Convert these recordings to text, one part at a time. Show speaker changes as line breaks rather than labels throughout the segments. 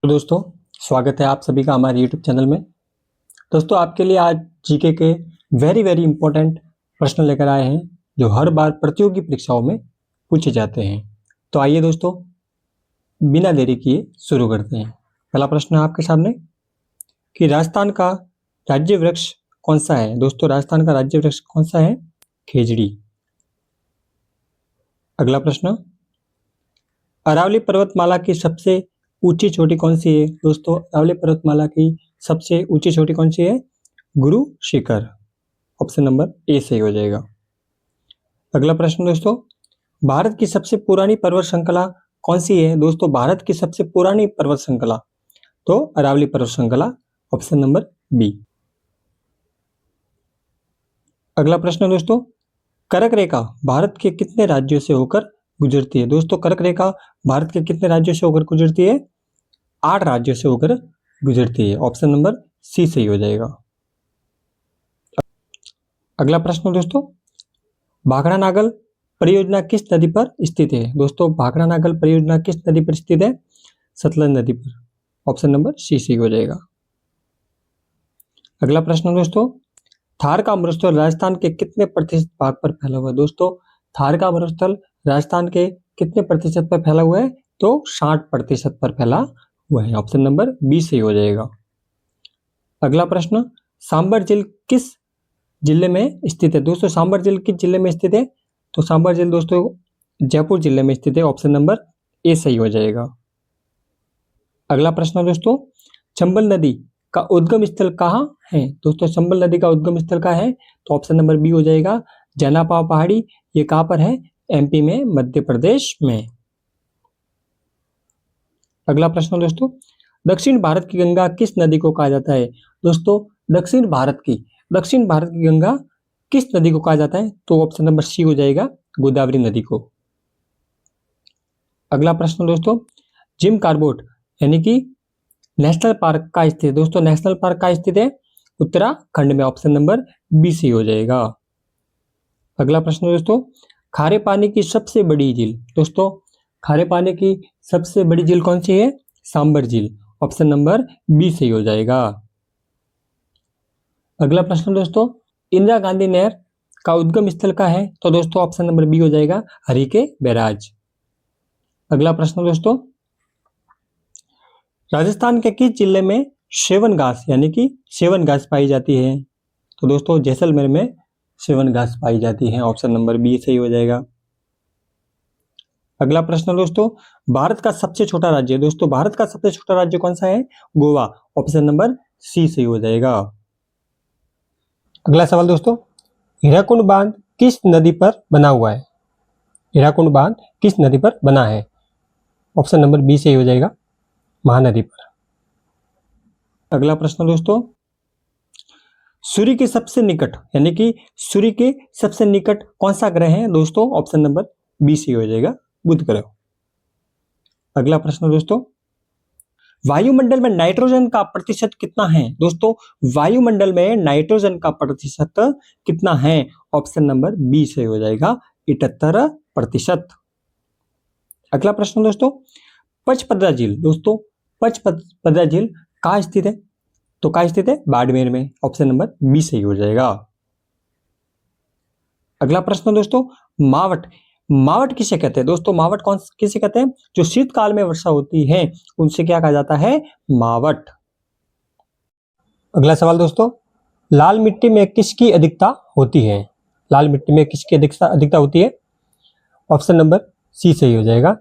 तो दोस्तों, स्वागत है आप सभी का हमारे YouTube चैनल में। दोस्तों, आपके लिए आज जीके के वेरी वेरी इंपॉर्टेंट प्रश्न लेकर आए हैं जो हर बार प्रतियोगी परीक्षाओं में पूछे जाते हैं। तो आइए दोस्तों, बिना देरी किए शुरू करते हैं। पहला प्रश्न है आपके सामने कि राजस्थान का राज्य वृक्ष कौन सा है। दोस्तों, राजस्थान का राज्य वृक्ष कौन सा है? खेजड़ी। अगला प्रश्न, अरावली पर्वतमाला की सबसे ऊंची चोटी कौन सी है? दोस्तों, अरावली पर्वतमाला की सबसे ऊंची चोटी कौन सी है? Guru Shikhar. Option number A सही हो जाएगा। अगला प्रश्न दोस्तों, भारत की सबसे पुरानी पर्वत श्रृंखला कौन सी है? दोस्तों, भारत की सबसे पुरानी पर्वत श्रृंखला तो अरावली पर्वत श्रृंखला। Option number B. अगला प्रश्न दोस्तों, कर्क रेखा भारत के कितने राज्यों से होकर गुजरती है? दोस्तों, कर्क रेखा भारत के कितने राज्यों से होकर गुजरती है? 8 राज्यों से होकर गुजरती है। ऑप्शन नंबर सी सही हो जाएगा। अगला प्रश्न दोस्तों, भाखड़ा नागल परियोजना किस नदी पर स्थित है? दोस्तों, भाखड़ा नागल परियोजना किस नदी पर स्थित है? सतलज नदी पर। ऑप्शन नंबर सी सही हो जाएगा। अगला प्रश्न दोस्तों, थार का मरुस्थल राजस्थान के कितने प्रतिशत भाग पर फैला हुआ है? दोस्तों, थार का मरुस्थल राजस्थान के कितने प्रतिशत पर फैला हुआ है? तो 60% पर फैला हुआ है। ऑप्शन नंबर बी सही हो जाएगा। अगला प्रश्न, सांबर झील किस जिले में स्थित है? दोस्तों, सांबर झील किस जिले में स्थित है? तो सांबर झील दोस्तों जयपुर जिले में स्थित है। ऑप्शन नंबर ए सही हो जाएगा। अगला प्रश्न दोस्तों, चंबल नदी का उद्गम स्थल कहाँ है? दोस्तों, चंबल नदी का उद्गम स्थल कहाँ है? तो ऑप्शन नंबर बी हो जाएगा, जनापा पहाड़ी। ये कहाँ पर है? एमपी में, मध्य प्रदेश में। अगला प्रश्न दोस्तों, दक्षिण भारत की गंगा किस नदी को कहा जाता है? दोस्तों, दक्षिण भारत की गंगा किस नदी को कहा जाता है? तो ऑप्शन नंबर सी हो जाएगा, गोदावरी नदी को। अगला प्रश्न दोस्तों, जिम कार्बेट यानी कि नेशनल पार्क का स्थित है? दोस्तों, नेशनल पार्क का स्थित है उत्तराखंड में। ऑप्शन नंबर बी सी हो जाएगा। अगला प्रश्न दोस्तों, खारे पानी की सबसे बड़ी झील। दोस्तों, खारे पानी की सबसे बड़ी झील कौन सी है? सांबर झील। ऑप्शन नंबर बी सही हो जाएगा। अगला प्रश्न दोस्तों, इंदिरा गांधी नहर का उद्गम स्थल का है? तो दोस्तों ऑप्शन नंबर बी हो जाएगा, हरिके बैराज। अगला प्रश्न दोस्तों, राजस्थान के किस जिले में सेवन घास यानी कि सेवन घास पाई जाती है? तो दोस्तों, जैसलमेर में सेवन घास पाई जाती है। ऑप्शन नंबर बी सही हो जाएगा। अगला प्रश्न दोस्तों, भारत का सबसे छोटा राज्य। दोस्तों, भारत का सबसे छोटा राज्य कौन सा है? गोवा। ऑप्शन नंबर सी सही हो जाएगा। अगला सवाल दोस्तों, हीराकुंड बांध किस नदी पर बना हुआ है? हीराकुंड बांध किस नदी पर बना है? ऑप्शन नंबर बी सही हो जाएगा, महानदी पर। अगला प्रश्न दोस्तों, सूर्य के सबसे निकट यानी कि सूर्य के सबसे निकट कौन सा ग्रह है? दोस्तों, ऑप्शन नंबर बी सही हो जाएगा, बुध ग्रह। अगला प्रश्न दोस्तों, वायुमंडल में नाइट्रोजन का प्रतिशत कितना है? दोस्तों, वायुमंडल में नाइट्रोजन का प्रतिशत कितना है? ऑप्शन नंबर बी सही हो जाएगा, 78%। अगला प्रश्न दोस्तों, पचपदरा झील। दोस्तों, पचपदरा झील कहाँ स्थित है? तो कहाँ स्थित है? बाड़मेर में। ऑप्शन नंबर बी सही हो जाएगा। अगला प्रश्न दोस्तों, मावट किसे कहते हैं? दोस्तों, मावट किसे कहते हैं? जो शीतकाल में वर्षा होती है उनसे क्या कहा जाता है? मावट। अगला सवाल दोस्तों, लाल मिट्टी में किसकी अधिकता होती है? लाल मिट्टी में किसकी अधिकता होती है? ऑप्शन नंबर सी सही हो जाएगा,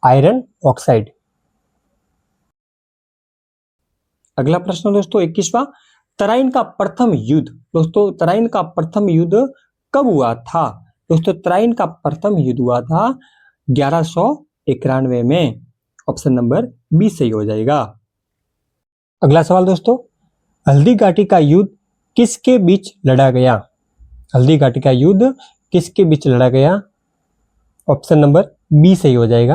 आयरन ऑक्साइड। अगला प्रश्न दोस्तों 21वां, तराइन का प्रथम युद्ध। दोस्तों, तराइन का प्रथम युद्ध कब हुआ था? दोस्तों, तराइन का प्रथम युद्ध हुआ था 1191 में। ऑप्शन नंबर बी सही हो जाएगा। अगला सवाल दोस्तों, हल्दी घाटी का युद्ध किसके बीच लड़ा गया? हल्दी घाटी का युद्ध किसके बीच लड़ा गया? ऑप्शन नंबर बी सही हो जाएगा,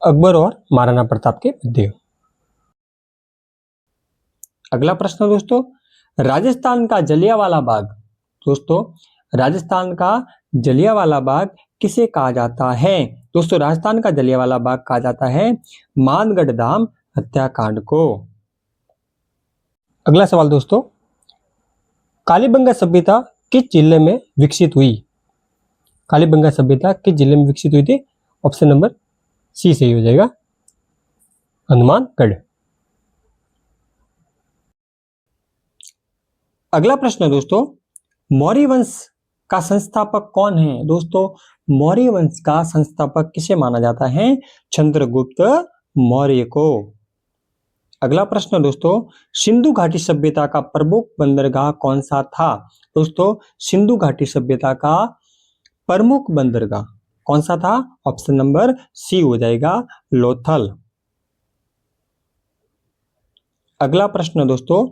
अकबर और महाराणा प्रताप के मध्य। अगला प्रश्न दोस्तों, राजस्थान का जलियांवाला बाग। दोस्तों, राजस्थान का जलियांवाला बाग किसे कहा जाता है? दोस्तों राजस्थान का जलियांवाला बाग कहा जाता है मानगढ़ धाम हत्याकांड को। अगला सवाल दोस्तों, कालीबंगा सभ्यता किस जिले में विकसित हुई? कालीबंगा सभ्यता किस जिले में विकसित हुई थी? ऑप्शन नंबर सी सही हो जाएगा, हनुमानगढ़। अगला प्रश्न है दोस्तों, मौर्य वंश का संस्थापक कौन है? दोस्तों मौर्य वंश का संस्थापक किसे माना जाता है? चंद्रगुप्त मौर्य को। अगला प्रश्न दोस्तों, सिंधु घाटी सभ्यता का प्रमुख बंदरगाह कौन सा था? दोस्तों सिंधु घाटी सभ्यता का प्रमुख बंदरगाह कौन सा था? ऑप्शन नंबर सी हो जाएगा, लोथल। अगला प्रश्न दोस्तों,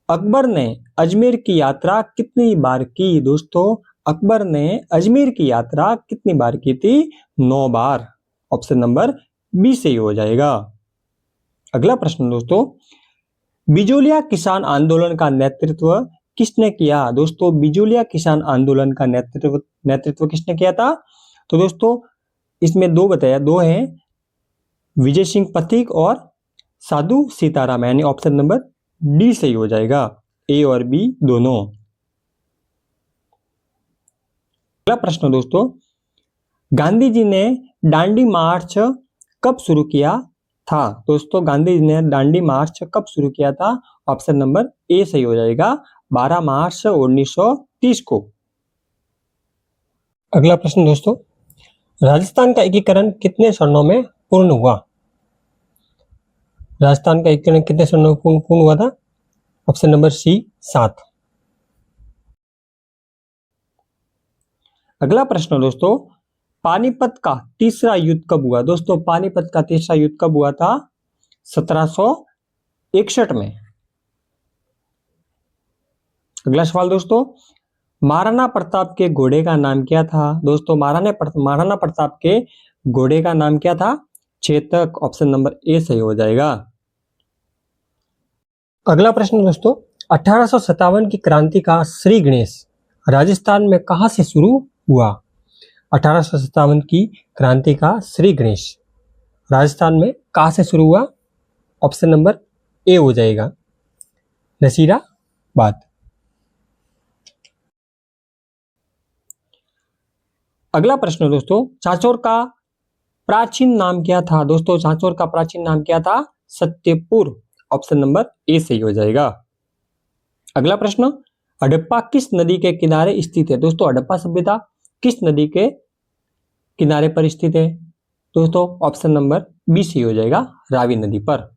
अकबर ने अजमेर की यात्रा कितनी बार की? दोस्तों अकबर ने अजमेर की यात्रा कितनी बार की थी? 9 बार। ऑप्शन नंबर बी सही हो जाएगा। अगला प्रश्न दोस्तों, बिजोलिया किसान आंदोलन का नेतृत्व किसने किया? दोस्तों बिजोलिया किसान आंदोलन का नेतृत्व किसने किया था? तो दोस्तों इसमें दो हैं, विजय सिंह पथिक और साधु सीताराम, यानी ऑप्शन नंबर डी सही हो जाएगा, ए और बी दोनों। अगला प्रश्न दोस्तों, गांधी जी ने दांडी मार्च कब शुरू किया था? दोस्तों गांधी जी ने दांडी मार्च कब शुरू किया था? ऑप्शन नंबर ए सही हो जाएगा, 12 मार्च 1930 को। अगला प्रश्न दोस्तों, राजस्थान का एकीकरण कितने चरणों में पूर्ण हुआ? राजस्थान का एकीकरण कितने चरणों में पूर्ण हुआ था? Option number C 7। अगला प्रश्न दोस्तों, पानीपत का तीसरा युद्ध कब हुआ? दोस्तों पानीपत का तीसरा युद्ध कब हुआ था? 1761 में। अगला सवाल दोस्तों, महाराणा प्रताप के घोड़े का नाम क्या था? दोस्तों महाराणा प्रताप के घोड़े का नाम क्या था? चेतक। ऑप्शन नंबर ए सही हो जाएगा। अगला प्रश्न दोस्तों, 1857 की क्रांति का श्री गणेश राजस्थान में कहां से शुरू हुआ? 1857 की क्रांति का श्री गणेश राजस्थान में कहां से शुरू हुआ? ऑप्शन नंबर ए हो जाएगा, नसीराबाद। अगला प्रश्न दोस्तों, चाचौर का प्राचीन नाम क्या था? दोस्तों चाचौर का प्राचीन नाम क्या था? सत्यपुर। ऑप्शन नंबर ए सही हो जाएगा। अगला प्रश्न, हड़प्पा किस नदी के किनारे स्थित है? दोस्तों हड़प्पा सभ्यता किस नदी के किनारे पर स्थित है? दोस्तों ऑप्शन नंबर बी सही हो जाएगा, रावी नदी पर।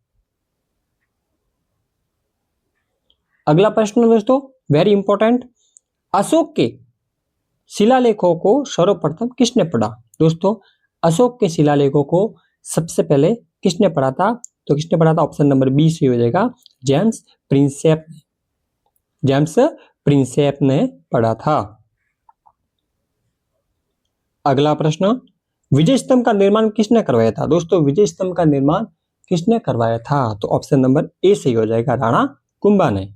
अगला प्रश्न दोस्तों वेरी इंपॉर्टेंट, अशोक के शिलालेखों को सर्वप्रथम किसने पढ़ा? दोस्तों अशोक के शिलालेखों को सबसे पहले किसने पढ़ा था? तो किसने पढ़ा था? ऑप्शन नंबर बी सही हो जाएगा, जेम्स प्रिंसेप। जेम्स प्रिंसेप ने पढ़ा था। अगला प्रश्न, विजय स्तंभ का निर्माण किसने करवाया था? दोस्तों विजय स्तंभ का निर्माण किसने करवाया था? तो ऑप्शन नंबर ए सही हो जाएगा, राणा कुंभा ने।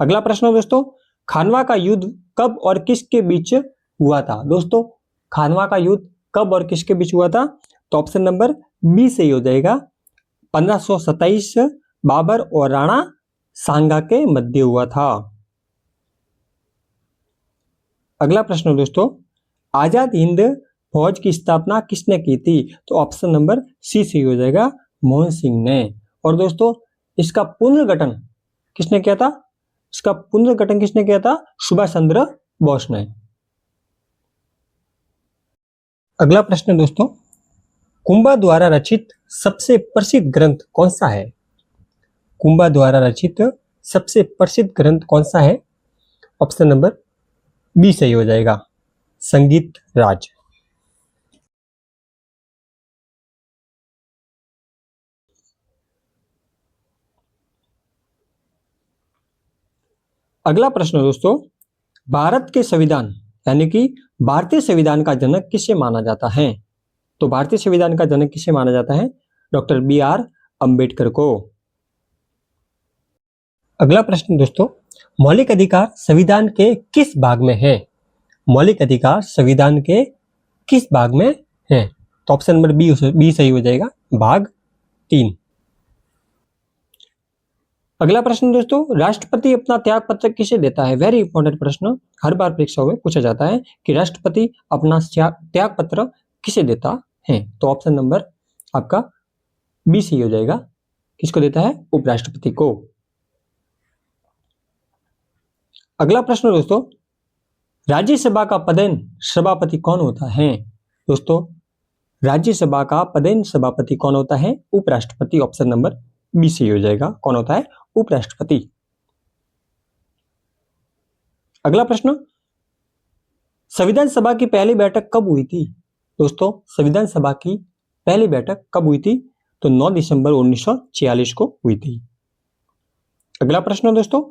अगला प्रश्न दोस्तों, खानवा का युद्ध कब और किसके बीच हुआ था? दोस्तों खानवा का युद्ध कब और किसके बीच हुआ था? तो ऑप्शन नंबर बी सही हो जाएगा, 1527 बाबर और राणा सांगा के मध्य हुआ था। अगला प्रश्न दोस्तों, आजाद हिंद फौज की स्थापना किसने की थी? तो ऑप्शन नंबर सी सही हो जाएगा, मोहन सिंह ने। और दोस्तों इसका पुनर्गठन किसने किया था? इसका पुनर्गठन किसने किया था? सुभाष चंद्र बोस ने। अगला प्रश्न दोस्तों, कुंभा द्वारा रचित सबसे प्रसिद्ध ग्रंथ कौन सा है? कुंभा द्वारा रचित सबसे प्रसिद्ध ग्रंथ कौन सा है? ऑप्शन नंबर बी सही हो जाएगा, संगीत राज। अगला प्रश्न दोस्तों, भारत के संविधान यानी कि भारतीय संविधान का जनक किसे माना जाता है? तो भारतीय संविधान का जनक किसे माना जाता है? डॉक्टर BR अंबेडकर को। अगला प्रश्न दोस्तों, मौलिक अधिकार संविधान के किस भाग में है? मौलिक अधिकार संविधान के किस भाग में है? तो ऑप्शन नंबर बी सही हो जाएगा, भाग 3। अगला प्रश्न दोस्तों, राष्ट्रपति अपना त्याग पत्र किसे देता है? वेरी इंपॉर्टेंट प्रश्न, हर बार परीक्षाओं में पूछा जाता है कि राष्ट्रपति अपना त्याग पत्र किसे देता है? तो ऑप्शन नंबर आपका बी सही हो जाएगा, किसको देता है? उपराष्ट्रपति को। अगला प्रश्न दोस्तों, राज्यसभा का पदेन सभापति कौन होता है? दोस्तों, राज्यसभा का पदेन सभापति कौन होता है? उपराष्ट्रपति। ऑप्शन नंबर बी सही हो जाएगा, कौन होता है? उपराष्ट्रपति। अगला प्रश्न, संविधान सभा की पहली बैठक कब हुई थी? दोस्तों, संविधान सभा की पहली बैठक कब हुई थी? तो 9 दिसंबर 1946 को हुई थी। अगला प्रश्न दोस्तों,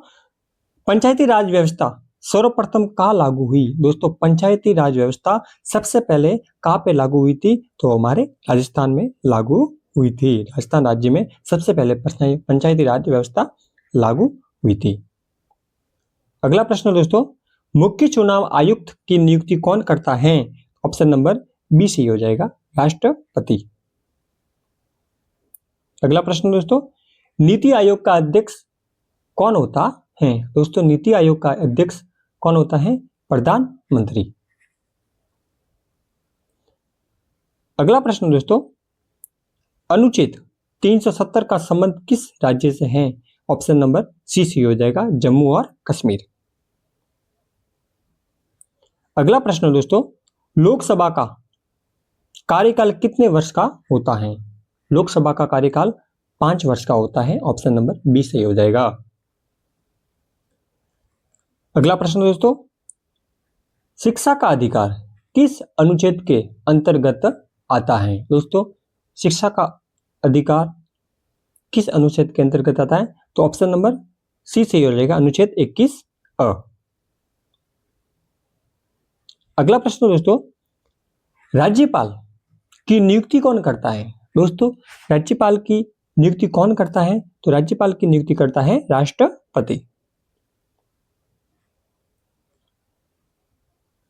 पंचायती राज व्यवस्था सर्वप्रथम कहाँ लागू हुई? दोस्तों, पंचायती राज व्यवस्था सबसे पहले कहाँ पे लागू हुई थी? तो हमारे राजस्थान में लागू हुई थी। राजस्थान राज्य में सबसे पहले पंचायती राज व्यवस्था लागू हुई थी। अगला प्रश्न दोस्तों, मुख्य चुनाव आयुक्त की नियुक्ति कौन करता है? ऑप्शन नंबर बी सही हो जाएगा, राष्ट्रपति। अगला प्रश्न दोस्तों, नीति आयोग का अध्यक्ष कौन होता है? दोस्तों, नीति आयोग का अध्यक्ष कौन होता है? प्रधानमंत्री। अगला प्रश्न दोस्तों, अनुच्छेद 370 का संबंध किस राज्य से है? ऑप्शन नंबर सी सही हो जाएगा, जम्मू और कश्मीर। अगला प्रश्न दोस्तों, लोकसभा का कार्यकाल कितने वर्ष का होता है? लोकसभा का कार्यकाल 5 वर्ष का होता है। ऑप्शन नंबर बी सही हो जाएगा। अगला प्रश्न दोस्तों, शिक्षा का अधिकार किस अनुच्छेद के अंतर्गत आता है? दोस्तों, शिक्षा का अधिकार किस अनुच्छेद के अंतर्गत आता है? तो ऑप्शन नंबर सी सही हो जाएगा, अनुच्छेद 21 अ। अगला प्रश्न दोस्तों, राज्यपाल की नियुक्ति कौन करता है? दोस्तों, राज्यपाल की नियुक्ति कौन करता है? तो राज्यपाल की नियुक्ति करता है राष्ट्रपति।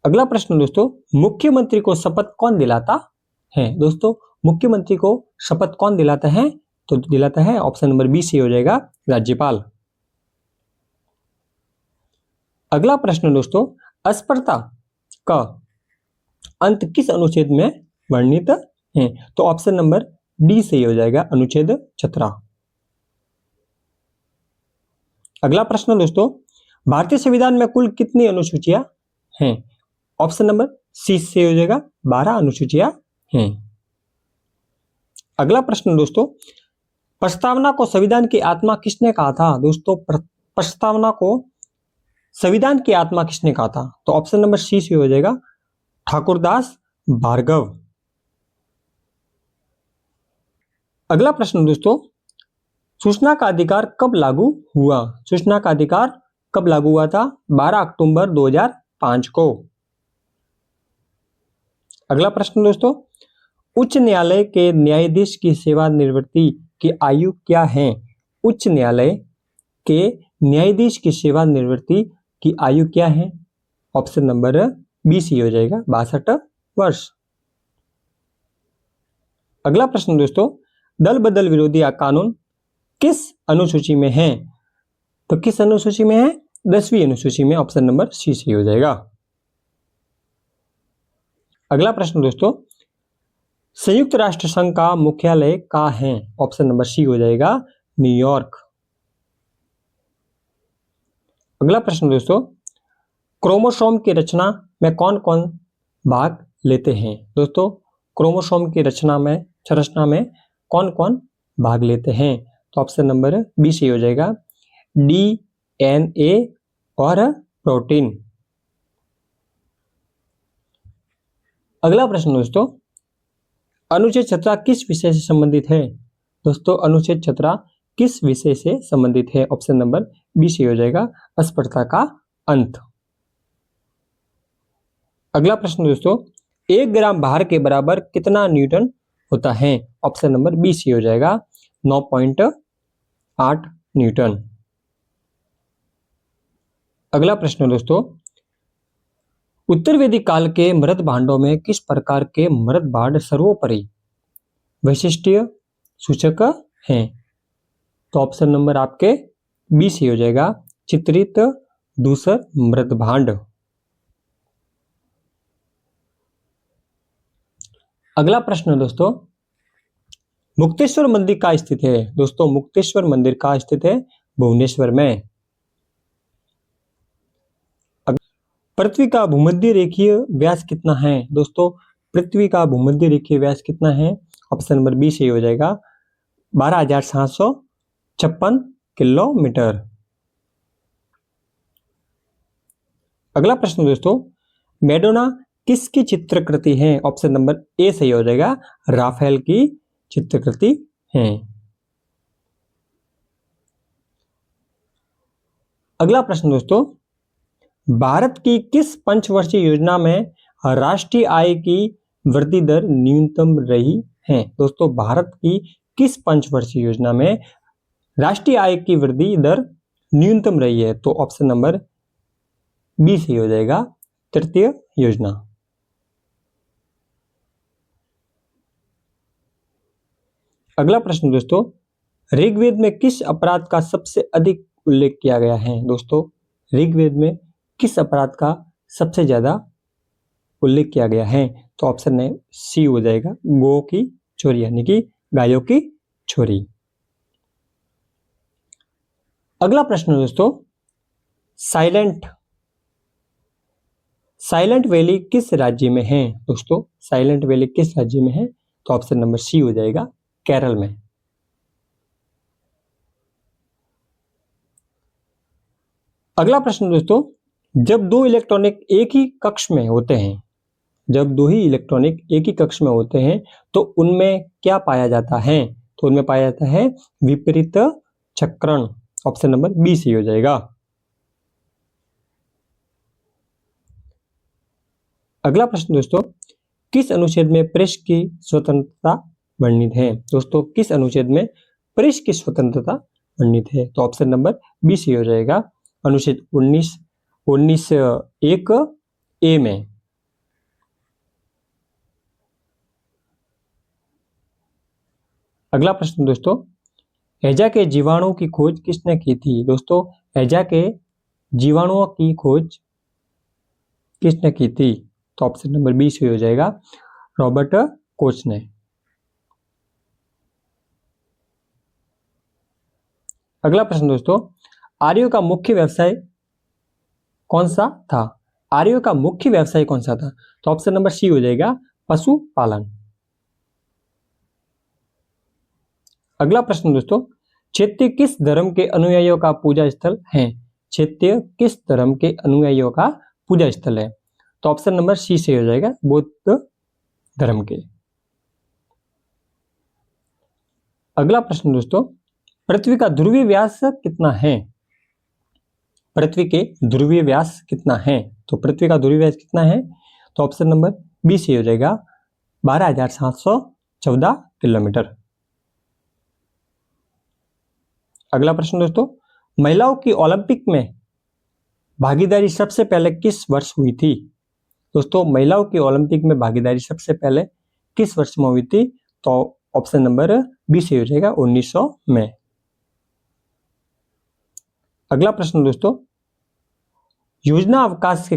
अगला प्रश्न दोस्तों, मुख्यमंत्री को शपथ कौन दिलाता है? दोस्तों, मुख्यमंत्री को शपथ कौन दिलाता है? तो दिलाता है ऑप्शन नंबर बी सही हो जाएगा, राज्यपाल। अगला प्रश्न दोस्तों, अस्पृश्यता का अंत किस अनुच्छेद में वर्णित है? तो ऑप्शन नंबर डी सही हो जाएगा, अनुच्छेद 17। अगला प्रश्न दोस्तों, भारतीय संविधान में कुल कितनी अनुसूचियां हैं? ऑप्शन नंबर सी से हो जाएगा, 12 अनुसूचियां हैं। अगला प्रश्न दोस्तों, प्रस्तावना को संविधान की आत्मा किसने कहा था? दोस्तों, प्रस्तावना को संविधान की आत्मा किसने कहा था? तो ऑप्शन नंबर सी से हो जाएगा, ठाकुरदास भार्गव। अगला प्रश्न दोस्तों, सूचना का अधिकार कब लागू हुआ? सूचना का अधिकार कब लागू हुआ था? 12 अक्टूबर 2005 को। अगला प्रश्न दोस्तों, उच्च न्यायालय के न्यायाधीश की सेवानिवृत्ति की आयु क्या है? उच्च न्यायालय के न्यायाधीश की सेवानिवृत्ति की आयु क्या है? ऑप्शन नंबर बी सी हो जाएगा, 62 वर्ष। अगला प्रश्न दोस्तों, दल बदल विरोधी कानून किस अनुसूची में है? तो किस अनुसूची में है? 10वीं अनुसूची में। ऑप्शन नंबर सी सही हो जाएगा। अगला प्रश्न दोस्तों, संयुक्त राष्ट्र संघ का मुख्यालय कहाँ है? ऑप्शन नंबर सी हो जाएगा, न्यूयॉर्क। अगला प्रश्न दोस्तों, क्रोमोसोम की रचना में कौन कौन भाग लेते हैं? दोस्तों, क्रोमोसोम की संरचना में कौन कौन भाग लेते हैं? तो ऑप्शन नंबर बी सही हो जाएगा, डीएनए और प्रोटीन। अगला प्रश्न दोस्तों, अनुच्छेद 17 किस विषय से संबंधित है? दोस्तों, अनुच्छेद 17 किस विषय से संबंधित है? ऑप्शन नंबर बी सही हो जाएगा, अस्पृश्यता का अंत। अगला प्रश्न दोस्तों, 1 ग्राम भार के बराबर कितना न्यूटन होता है? ऑप्शन नंबर बी सही हो जाएगा, 9.8 न्यूटन। अगला प्रश्न दोस्तों, उत्तर वैदिक काल के मृत भांडों में किस प्रकार के मृत भांड सर्वोपरि वैशिष्ट्य सूचक हैं? तो ऑप्शन नंबर आपके बी से हो जाएगा, चित्रित दूसर मृत भांड। अगला प्रश्न दोस्तों, मुक्तेश्वर मंदिर कहाँ स्थित है? दोस्तों मुक्तेश्वर मंदिर कहाँ स्थित है? भुवनेश्वर में। पृथ्वी का भूमध्य रेखीय व्यास कितना है? दोस्तों पृथ्वी का भूमध्य रेखीय व्यास कितना है? ऑप्शन नंबर बी से हो जाएगा, 12,756 किलोमीटर। अगला प्रश्न दोस्तों, मैडोना किसकी चित्रकृति है? ऑप्शन नंबर ए सही हो जाएगा, राफेल की चित्रकृति है। अगला प्रश्न दोस्तों, भारत की किस पंचवर्षीय योजना में राष्ट्रीय आय की वृद्धि दर न्यूनतम रही है? दोस्तों भारत की किस पंचवर्षीय योजना में राष्ट्रीय आय की वृद्धि दर न्यूनतम रही है? तो ऑप्शन नंबर बी सही हो जाएगा, तृतीय योजना। अगला प्रश्न दोस्तों, ऋग्वेद में किस अपराध का सबसे अधिक उल्लेख किया गया है? दोस्तों ऋग्वेद में किस अपराध का सबसे ज्यादा उल्लेख किया गया है? तो ऑप्शन है सी हो जाएगा, गौ की चोरी यानी कि गायों की चोरी। अगला प्रश्न दोस्तों, साइलेंट वैली किस राज्य में है? दोस्तों साइलेंट वैली किस राज्य में है? तो ऑप्शन नंबर सी हो जाएगा, केरल में। अगला प्रश्न दोस्तों, जब दो इलेक्ट्रॉनिक एक ही कक्ष में होते हैं, जब दो ही इलेक्ट्रॉनिक एक ही कक्ष में होते हैं तो उनमें क्या पाया जाता है? तो उनमें पाया जाता है विपरीत चक्रण। ऑप्शन नंबर बी सही हो जाएगा। अगला प्रश्न दोस्तों, किस अनुच्छेद में प्रेस की स्वतंत्रता वर्णित है? दोस्तों किस अनुच्छेद में प्रेस की स्वतंत्रता वर्णित है? तो ऑप्शन नंबर बी सही हो जाएगा, अनुच्छेद 19(1) ए में। अगला प्रश्न दोस्तों, हैजा के जीवाणु की खोज किसने की थी? दोस्तों हैजा के जीवाणुओं की खोज किसने की थी? तो ऑप्शन नंबर बी सही हो जाएगा, रॉबर्ट कोच ने। अगला प्रश्न दोस्तों, आर्यों का मुख्य व्यवसाय कौन सा था? आर्यों का मुख्य व्यवसाय कौन सा था? तो ऑप्शन नंबर सी हो जाएगा, पशुपालन। अगला प्रश्न दोस्तों, चैत्य किस धर्म के अनुयायियों का पूजा स्थल है? चैत्य किस धर्म के अनुयायियों का पूजा स्थल है? तो ऑप्शन नंबर सी से हो जाएगा, बौद्ध धर्म के। अगला प्रश्न दोस्तों, पृथ्वी का ध्रुवीय व्यास कितना है? पृथ्वी के ध्रुवीय व्यास कितना है? तो पृथ्वी का ध्रुवीय व्यास कितना है? तो ऑप्शन नंबर बी से हो जाएगा, 12,714 किलोमीटर। अगला प्रश्न दोस्तों, महिलाओं की ओलंपिक में भागीदारी सबसे पहले किस वर्ष हुई थी? दोस्तों महिलाओं की ओलंपिक में भागीदारी सबसे पहले किस वर्ष में हुई थी? तो ऑप्शन नंबर बी से हो जाएगा, 1900 में। अगला प्रश्न दोस्तों, योजना अवकाश के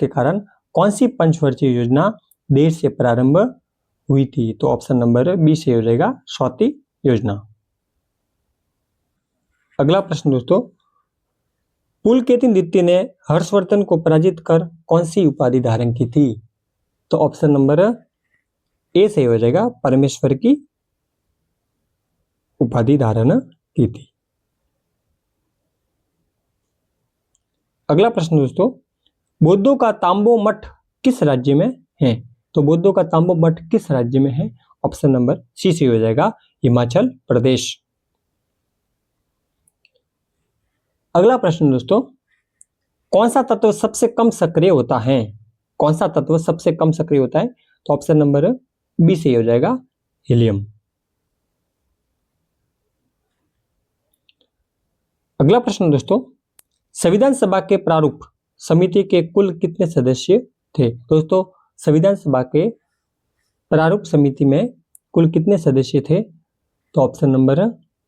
कारण कौन सी पंचवर्षीय योजना देर से प्रारंभ हुई थी? तो ऑप्शन नंबर बी से हो जाएगा, स्वाति योजना। अगला प्रश्न दोस्तों, पुलकेशिन द्वितीय ने हर्षवर्धन को पराजित कर कौन सी उपाधि धारण की थी? तो ऑप्शन नंबर ए सही हो जाएगा, परमेश्वर की उपाधि धारण की थी। अगला प्रश्न दोस्तों, बौद्धों का तांबो मठ किस राज्य में है? तो बौद्धों का तांबो मठ किस राज्य में है? ऑप्शन नंबर सी से हो जाएगा, हिमाचल प्रदेश। अगला प्रश्न दोस्तों, कौन सा तत्व सबसे कम सक्रिय होता है? कौन सा तत्व सबसे कम सक्रिय होता है? तो ऑप्शन नंबर बी से हो जाएगा, हीलियम। अगला प्रश्न दोस्तों, संविधान सभा के प्रारूप समिति के कुल कितने सदस्य थे? दोस्तों संविधान सभा के प्रारूप समिति में कुल कितने सदस्य थे? तो ऑप्शन नंबर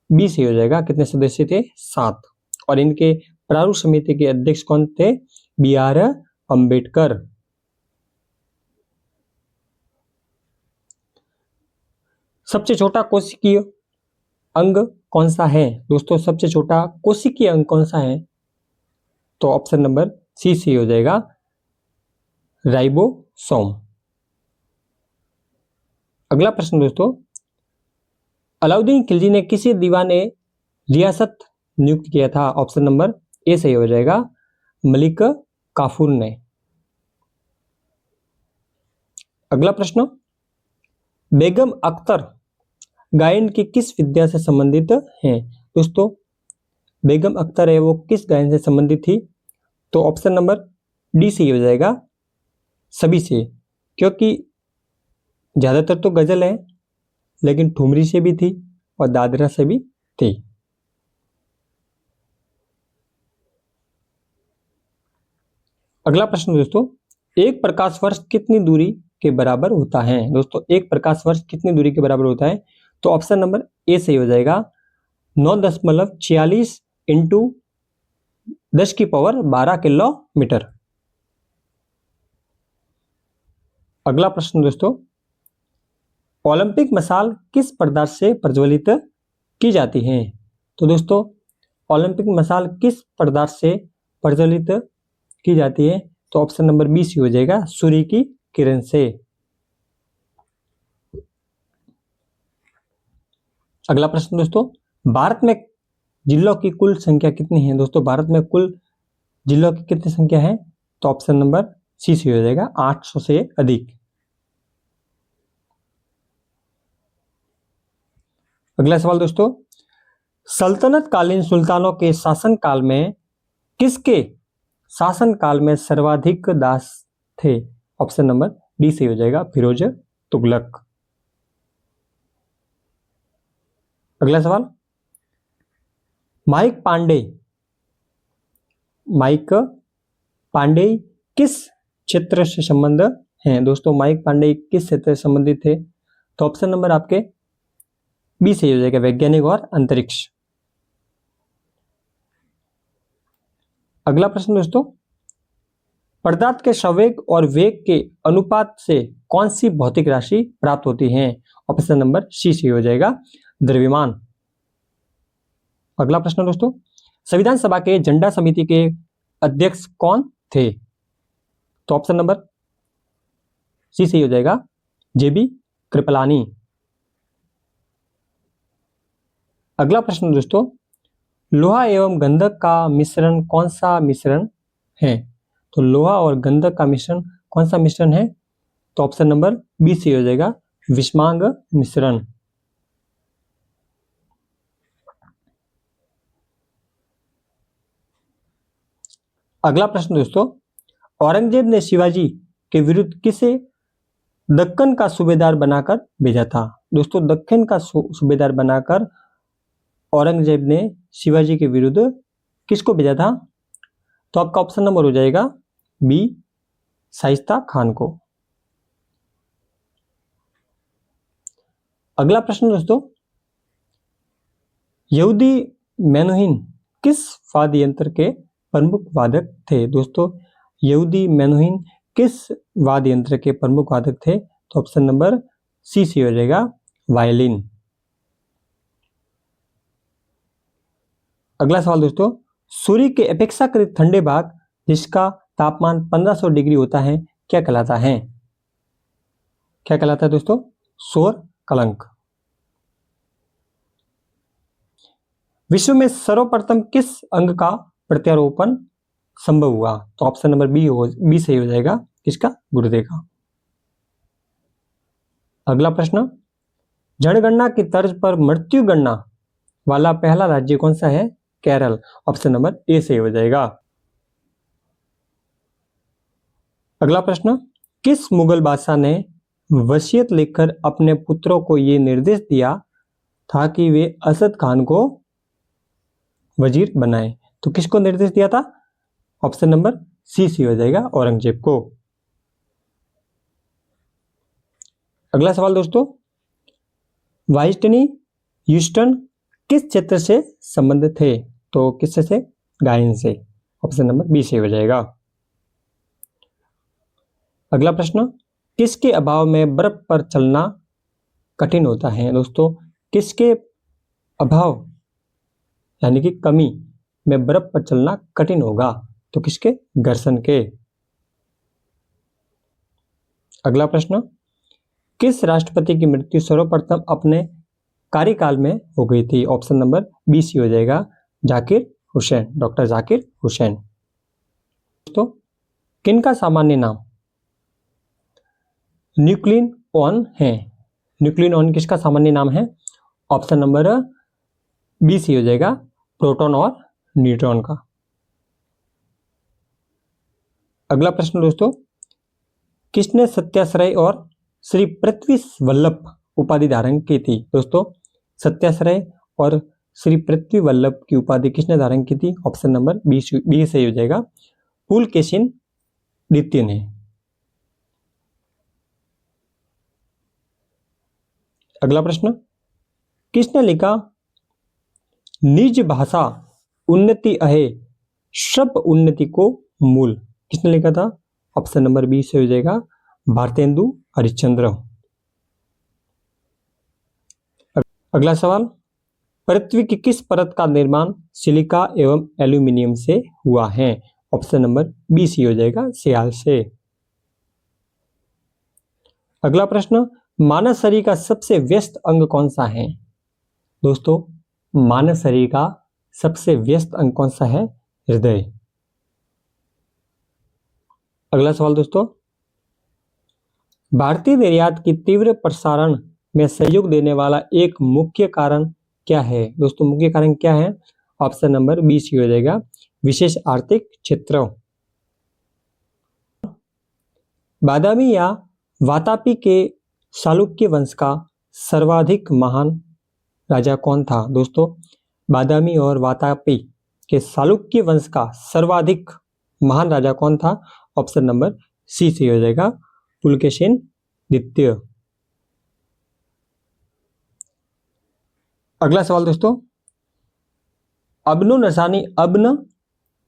बी सही हो जाएगा। कितने सदस्य थे? 7। और इनके प्रारूप समिति के अध्यक्ष कौन थे? BR अंबेडकर। सबसे छोटा कोशिकीय अंग कौन सा है? दोस्तों सबसे छोटा कोशिकीय अंग कौन सा है? तो ऑप्शन नंबर सी सही हो जाएगा, राइबोसोम। अगला प्रश्न दोस्तों, अलाउद्दीन खिलजी ने किसी दीवाने रियासत नियुक्त किया था? ऑप्शन नंबर ए सही हो जाएगा, मलिक काफूर ने। अगला प्रश्न, बेगम अख्तर गायन की किस विद्या से संबंधित हैं? दोस्तों बेगम अख्तर है वो किस गायन से संबंधित थी? तो ऑप्शन नंबर डी सही हो जाएगा, सभी से, क्योंकि ज्यादातर तो गजल है लेकिन ठुमरी से भी थी और दादरा से भी थी। अगला प्रश्न दोस्तों, एक प्रकाश वर्ष कितनी दूरी के बराबर होता है? दोस्तों एक प्रकाश वर्ष कितनी दूरी के बराबर होता है? तो ऑप्शन नंबर ए सही हो जाएगा, 9.46 इंटू 10⁻12 किलोमीटर। अगला प्रश्न दोस्तों, ओलंपिक मशाल किस पदार्थ से प्रज्वलित की जाती है? तो दोस्तों ओलंपिक मशाल किस पदार्थ से प्रज्वलित की जाती है? तो ऑप्शन नंबर बी सी हो जाएगा, सूर्य की किरण से। अगला प्रश्न दोस्तों, भारत में जिलों की कुल संख्या कितनी है? दोस्तों भारत में कुल जिलों की कितनी संख्या है? तो ऑप्शन नंबर सी सी हो जाएगा, 800 से अधिक। अगला सवाल दोस्तों, सल्तनत कालीन सुल्तानों के शासनकाल में किसके शासनकाल में सर्वाधिक दास थे? ऑप्शन नंबर डी सही हो जाएगा, फिरोज तुगलक। अगला सवाल, माइक पांडे किस क्षेत्र से संबंध हैं? दोस्तों माइक पांडे किस क्षेत्र से संबंधित थे? तो ऑप्शन नंबर आपके बी सही हो जाएगा, वैज्ञानिक और अंतरिक्ष। अगला प्रश्न दोस्तों, पदार्थ के संवेग और वेग के अनुपात से कौन सी भौतिक राशि प्राप्त होती है? ऑप्शन नंबर सी सही हो जाएगा, द्रव्यमान। अगला प्रश्न दोस्तों, संविधान सभा के झंडा समिति के अध्यक्ष कौन थे? तो ऑप्शन नंबर सी सही हो जाएगा, JB कृपलानी। अगला प्रश्न दोस्तों, लोहा एवं गंधक का मिश्रण कौन सा मिश्रण है? तो लोहा और गंधक का मिश्रण कौन सा मिश्रण है? तो ऑप्शन नंबर बी सही हो जाएगा, विषमांग मिश्रण। अगला प्रश्न दोस्तों, औरंगजेब ने शिवाजी के विरुद्ध किसे दक्कन का सूबेदार बनाकर भेजा था? दोस्तों दक्कन का सूबेदार बनाकर औरंगजेब ने शिवाजी के विरुद्ध किसको भेजा था? तो आपका ऑप्शन नंबर हो जाएगा बी, शाइस्ता खान को। अगला प्रश्न दोस्तों, यहूदी मेनुहिन किस वाद्य यंत्र के प्रमुख वादक थे? दोस्तों यहूदी मेनुहिन किस वाद्य यंत्र के प्रमुख वादक थे? तो ऑप्शन नंबर सी सी हो जाएगा, वायलिन। अगला सवाल दोस्तों, सूर्य के अपेक्षाकृत ठंडे भाग जिसका तापमान 1500 डिग्री होता है क्या कहलाता है? क्या कहलाता है दोस्तों? सौर कलंक। विश्व में सर्वप्रथम किस अंग का प्रत्यारोपण संभव हुआ? तो ऑप्शन नंबर बी सही हो जाएगा, किसका? गुर्दे का। अगला प्रश्न, जनगणना की तर्ज पर मृत्यु गणना वाला पहला राज्य कौन सा है? केरल। ऑप्शन नंबर ए सही हो जाएगा। अगला प्रश्न, किस मुगल बादशाह ने वसीयत लिखकर अपने पुत्रों को यह निर्देश दिया था कि वे असद खान को वजीर बनाएं? तो किसको निर्देश दिया था? ऑप्शन नंबर सी हो जाएगा औरंगजेब को। अगला सवाल दोस्तों, व्हाइटनी ह्यूस्टन किस क्षेत्र से संबंधित थे? तो किससे से? गायन से। ऑप्शन नंबर बी से हो जाएगा। अगला प्रश्न, किसके अभाव में बर्फ पर चलना कठिन होता है? दोस्तों, किसके अभाव यानी कि कमी में बर्फ पर चलना कठिन होगा? तो किसके? घर्षण के। अगला प्रश्न, किस राष्ट्रपति की मृत्यु सर्वप्रथम अपने कार्यकाल में हो गई थी? ऑप्शन नंबर बी सी हो जाएगा, जाकिर हुसैन, डॉक्टर जाकिर हुसैन। दोस्तों, किनका सामान्य नाम न्यूक्लिन ऑन है? न्यूक्लिन ऑन किसका सामान्य नाम है? ऑप्शन नंबर बी सी हो जाएगा, प्रोटॉन और न्यूट्रॉन का। अगला प्रश्न दोस्तों, किसने सत्याश्रय और श्री पृथ्वी वल्लभ उपाधि धारण की थी? दोस्तों, सत्याश्रय और श्री पृथ्वी वल्लभ की उपाधि किसने धारण की थी? ऑप्शन नंबर बी सही हो जाएगा, पुलकेशिन द्वितीय ने। अगला प्रश्न, किसने लिखा निज भाषा उन्नति अहे सब उन्नति को मूल? किसने लिखा था? ऑप्शन नंबर बी से हो जाएगा, भारतेंदु हरिश्चंद्र। अगला सवाल, पृथ्वी की किस परत का निर्माण सिलिका एवं एल्यूमिनियम से हुआ है? ऑप्शन नंबर बी सी हो जाएगा, सियाल से। अगला प्रश्न, मानव शरीर का सबसे व्यस्त अंग कौन सा है? दोस्तों, मानव शरीर का सबसे व्यस्त अंग कौन सा है? हृदय। अगला सवाल दोस्तों, भारतीय निर्यात की तीव्र प्रसारण में सहयोग देने वाला एक मुख्य कारण क्या है? दोस्तों, मुख्य कारण क्या है? ऑप्शन नंबर बी सी हो जाएगा, विशेष आर्थिक क्षेत्र। बादामी या वातापी के चालुक्य वंश का सर्वाधिक महान राजा कौन था? दोस्तों, बादामी और वातापी के चालुक्य वंश का सर्वाधिक महान राजा कौन था? ऑप्शन नंबर सी से हो जाएगा, पुलकेशिन द्वितीय। अगला सवाल दोस्तों, अबनो नसानी अबन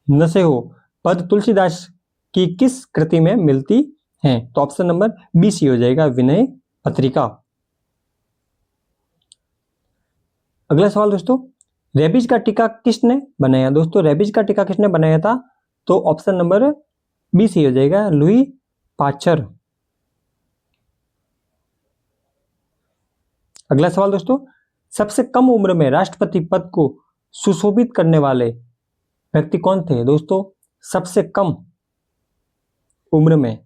नसे हो पद तुलसीदास की किस कृति में मिलती हैं? तो ऑप्शन नंबर बी सी हो जाएगा, विनय पत्रिका। अगला सवाल दोस्तों, रेबीज का टीका किसने बनाया? दोस्तों, रेबीज का टीका किसने बनाया था? तो ऑप्शन नंबर बी सी हो जाएगा, लुई पाश्चर। अगला सवाल दोस्तों, सबसे कम उम्र में राष्ट्रपति पद को सुशोभित करने वाले व्यक्ति कौन थे? दोस्तों, सबसे कम उम्र में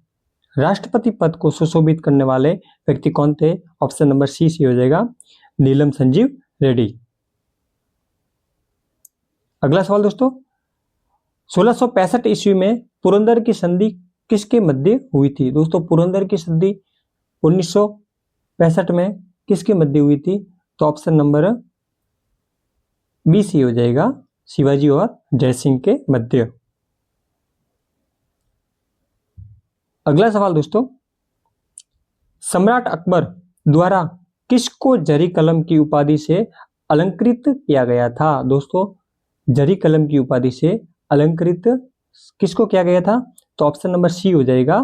राष्ट्रपति पद को सुशोभित करने वाले व्यक्ति कौन थे? ऑप्शन नंबर सी सी हो जाएगा, नीलम संजीव रेड्डी। अगला सवाल दोस्तों, 1665 ईस्वी में पुरंदर की संधि किसके मध्य हुई थी? दोस्तों, पुरंदर की संधि 1965 में किसके मध्य हुई थी? तो ऑप्शन नंबर बी सी हो जाएगा, शिवाजी और जयसिंह के मध्य। अगला सवाल दोस्तों, सम्राट अकबर द्वारा किसको जरी कलम की उपाधि से अलंकृत किया गया था? दोस्तों, जरी कलम की उपाधि से अलंकृत किसको किया गया था? तो ऑप्शन नंबर सी हो जाएगा,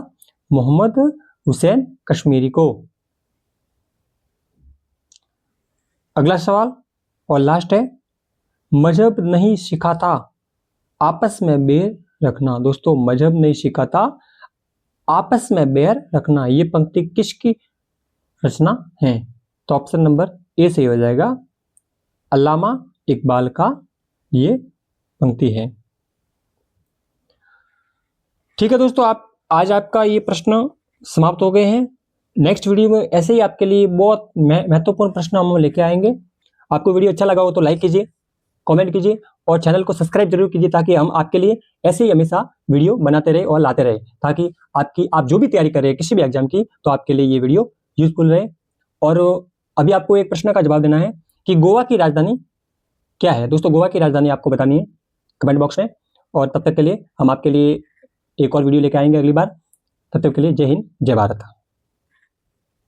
मोहम्मद हुसैन कश्मीरी को। अगला सवाल और लास्ट है, मजहब नहीं सिखाता आपस में बैर रखना। दोस्तों, मजहब नहीं सिखाता आपस में बैर रखना, ये पंक्ति किसकी रचना है? तो ऑप्शन नंबर ए से हो जाएगा, अल्लामा इकबाल का ये पंक्ति है। ठीक है दोस्तों, आज आपका ये प्रश्न समाप्त हो गए हैं। नेक्स्ट वीडियो में ऐसे ही आपके लिए बहुत महत्वपूर्ण प्रश्न हम लेके आएंगे। आपको वीडियो अच्छा लगा हो तो लाइक कीजिए, कमेंट कीजिए और चैनल को सब्सक्राइब जरूर कीजिए, ताकि हम आपके लिए ऐसे ही हमेशा वीडियो बनाते रहे और लाते रहे, ताकि आप जो भी तैयारी कर रहे हैं किसी भी एग्जाम की, तो आपके लिए ये वीडियो यूजफुल रहे। और अभी आपको एक प्रश्न का जवाब देना है कि गोवा की राजधानी क्या है? दोस्तों, गोवा की राजधानी आपको बतानी है कमेंट बॉक्स में। और तब तक के लिए हम आपके लिए एक और वीडियो लेके आएंगे अगली बार। तब तक के लिए जय हिंद, जय भारत।